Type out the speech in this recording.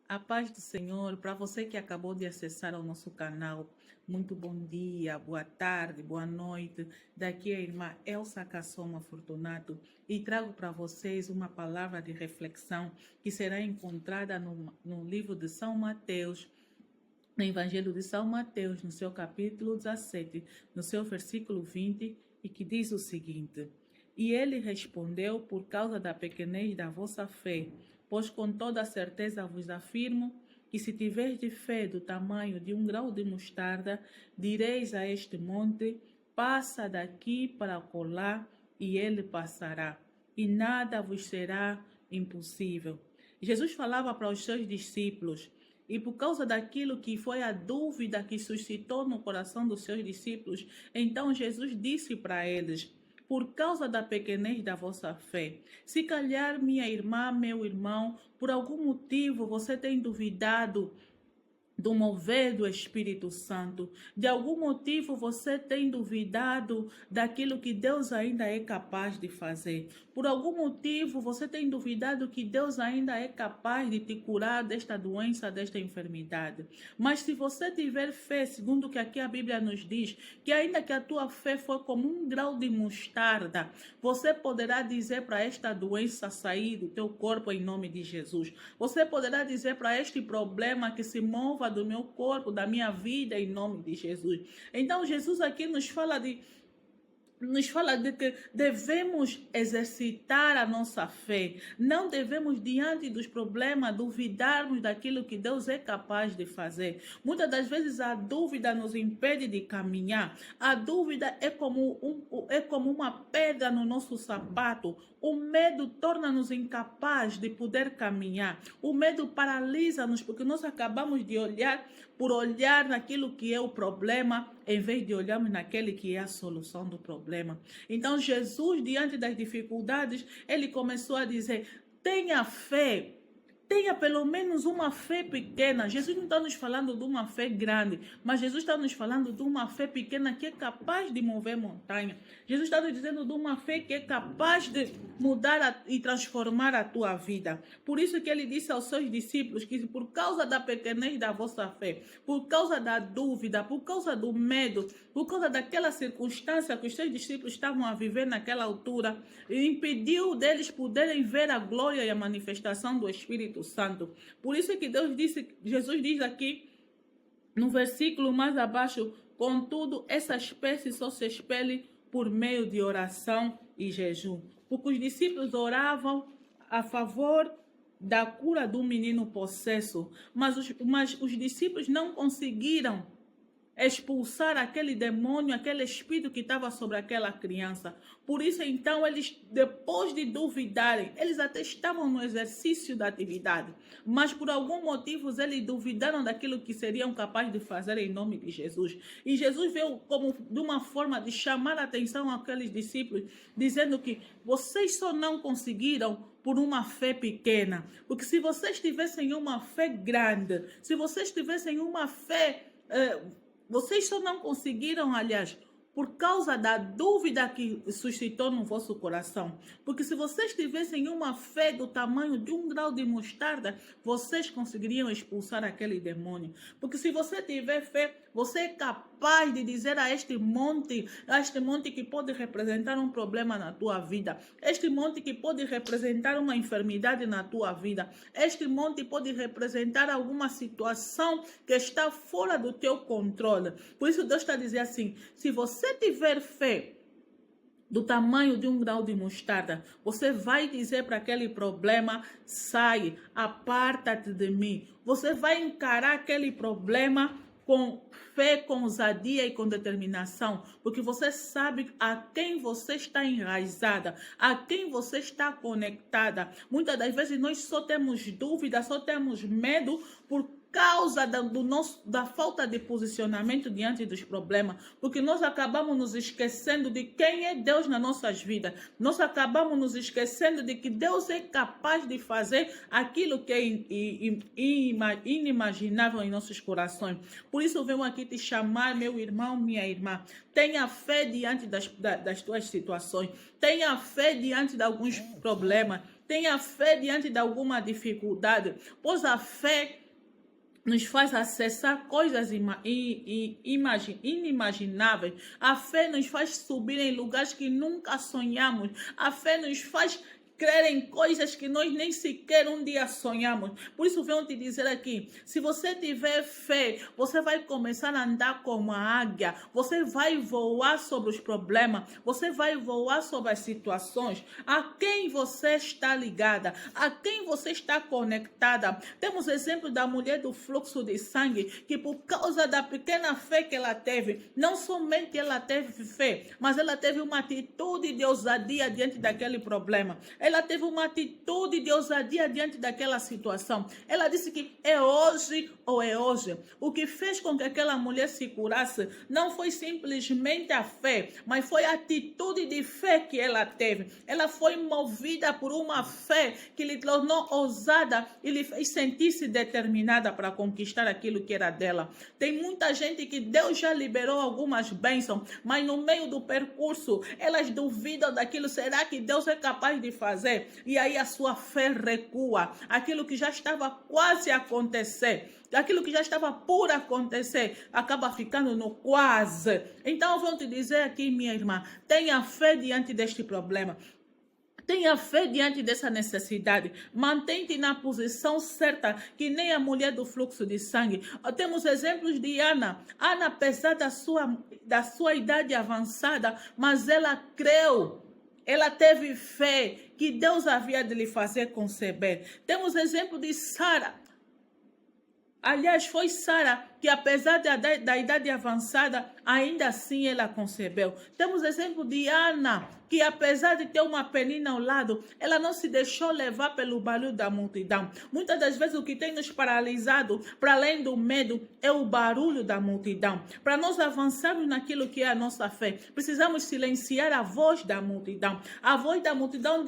A paz do Senhor, para você que acabou de acessar o nosso canal, muito bom dia, boa tarde, boa noite. Daqui é a irmã Elsa Cassoma Fortunato e trago para vocês uma palavra de reflexão que será encontrada no livro de São Mateus, no Evangelho de São Mateus, no seu capítulo 17, no seu versículo 20, e que diz o seguinte: E ele respondeu: Por causa da pequenez da vossa fé, pois com toda certeza vos afirmo que se tiverdes fé do tamanho de um grão de mostarda, direis a este monte: passa daqui para acolá, e ele passará, e nada vos será impossível. Jesus falava para os seus discípulos, e por causa daquilo que foi a dúvida que suscitou no coração dos seus discípulos, então Jesus disse para eles: por causa da pequenez da vossa fé. Se calhar, minha irmã, meu irmão, por algum motivo você tem duvidado do mover do Espírito Santo. De algum motivo você tem duvidado daquilo que Deus ainda é capaz de fazer. Por algum motivo você tem duvidado que Deus ainda é capaz de te curar desta doença, desta enfermidade. Mas se você tiver fé, segundo o que aqui a Bíblia nos diz, que ainda que a tua fé for como um grão de mostarda, você poderá dizer para esta doença sair do teu corpo em nome de Jesus. Você poderá dizer para este problema que se mova do meu corpo, da minha vida, em nome de Jesus. Então, Jesus aqui nos fala de que devemos exercitar a nossa fé. Não devemos, diante dos problemas, duvidarmos daquilo que Deus é capaz de fazer. Muitas das vezes a dúvida nos impede de caminhar. A dúvida é como uma pedra no nosso sapato. O medo torna-nos incapazes de poder caminhar. O medo paralisa-nos porque nós acabamos de olhar naquilo que é o problema, em vez de olharmos naquele que é a solução do problema. Então Jesus, diante das dificuldades, ele começou a dizer: tenha fé. Tenha pelo menos uma fé pequena. Jesus não está nos falando de uma fé grande, mas Jesus está nos falando de uma fé pequena que é capaz de mover montanha. Jesus está nos dizendo de uma fé que é capaz de mudar e transformar a tua vida. Por isso que ele disse aos seus discípulos que por causa da pequenez da vossa fé, por causa da dúvida, por causa do medo, por causa daquela circunstância que os seus discípulos estavam a viver naquela altura, impediu deles poderem ver a glória e a manifestação do Espírito Santo. Por isso que Jesus diz aqui no versículo mais abaixo: contudo, essa espécie só se expele por meio de oração e jejum. Porque os discípulos oravam a favor da cura do menino possesso, mas os discípulos não conseguiram expulsar aquele demônio, aquele espírito que estava sobre aquela criança. Por isso, então, eles, depois de duvidarem, eles até estavam no exercício da atividade, mas por algum motivo eles duvidaram daquilo que seriam capazes de fazer em nome de Jesus. E Jesus veio como de uma forma de chamar a atenção àqueles discípulos, dizendo que vocês só não conseguiram por uma fé pequena, porque se vocês tivessem uma fé grande, se vocês tivessem uma fé... vocês só não conseguiram, aliás, por causa da dúvida que suscitou no vosso coração. Porque se vocês tivessem uma fé do tamanho de um grão de mostarda, vocês conseguiriam expulsar aquele demônio. Porque se você tiver fé, você é capaz de dizer a este monte que pode representar um problema na tua vida, este monte que pode representar uma enfermidade na tua vida, este monte pode representar alguma situação que está fora do teu controle. Por isso Deus está dizendo assim: se você tiver fé do tamanho de um grão de mostarda, você vai dizer para aquele problema: sai, aparta-te de mim. Você vai encarar aquele problema com fé, com ousadia e com determinação, porque você sabe a quem você está enraizada, a quem você está conectada. Muitas das vezes nós só temos dúvida, só temos medo por causa da falta de posicionamento diante dos problemas, porque nós acabamos nos esquecendo de quem é Deus nas nossas vidas. Nós acabamos nos esquecendo de que Deus é capaz de fazer aquilo que é inimaginável em nossos corações. Por isso eu venho aqui te chamar, meu irmão, minha irmã. Tenha fé diante das tuas situações. Tenha fé diante de alguns problemas. Tenha fé diante de alguma dificuldade, pois a fé nos faz acessar coisas inimagináveis. A fé nos faz subir em lugares que nunca sonhamos. A fé nos faz crer em coisas que nós nem sequer um dia sonhamos. Por isso venho te dizer aqui, se você tiver fé, você vai começar a andar como a águia, você vai voar sobre os problemas, você vai voar sobre as situações. A quem você está ligada, a quem você está conectada. Temos exemplo da mulher do fluxo de sangue, que por causa da pequena fé que ela teve, não somente ela teve fé, mas ela teve uma atitude de ousadia diante daquele problema. Ela teve uma atitude de ousadia diante daquela situação. Ela disse que é hoje ou é hoje. O que fez com que aquela mulher se curasse não foi simplesmente a fé, mas foi a atitude de fé que ela teve. Ela foi movida por uma fé que lhe tornou ousada e lhe fez sentir-se determinada para conquistar aquilo que era dela. Tem muita gente que Deus já liberou algumas bênçãos, mas no meio do percurso elas duvidam daquilo. Será que Deus é capaz de fazer? E aí a sua fé recua. Aquilo que já estava quase a acontecer, aquilo que já estava por acontecer, acaba ficando no quase. Então eu vou te dizer aqui, minha irmã, tenha fé diante deste problema. Tenha fé diante dessa necessidade. Mantente na posição certa, que nem a mulher do fluxo de sangue. Temos exemplos de Ana. Ana, apesar da sua idade avançada, mas ela creu. Ela teve fé que Deus havia de lhe fazer conceber. Temos exemplo de Sara. Aliás, foi Sara que, apesar da idade avançada, ainda assim ela concebeu. Temos exemplo de Ana, que apesar de ter uma penina ao lado, ela não se deixou levar pelo barulho da multidão. Muitas das vezes o que tem nos paralisado, para além do medo, é o barulho da multidão. Para nós avançarmos naquilo que é a nossa fé, precisamos silenciar a voz da multidão. A voz da multidão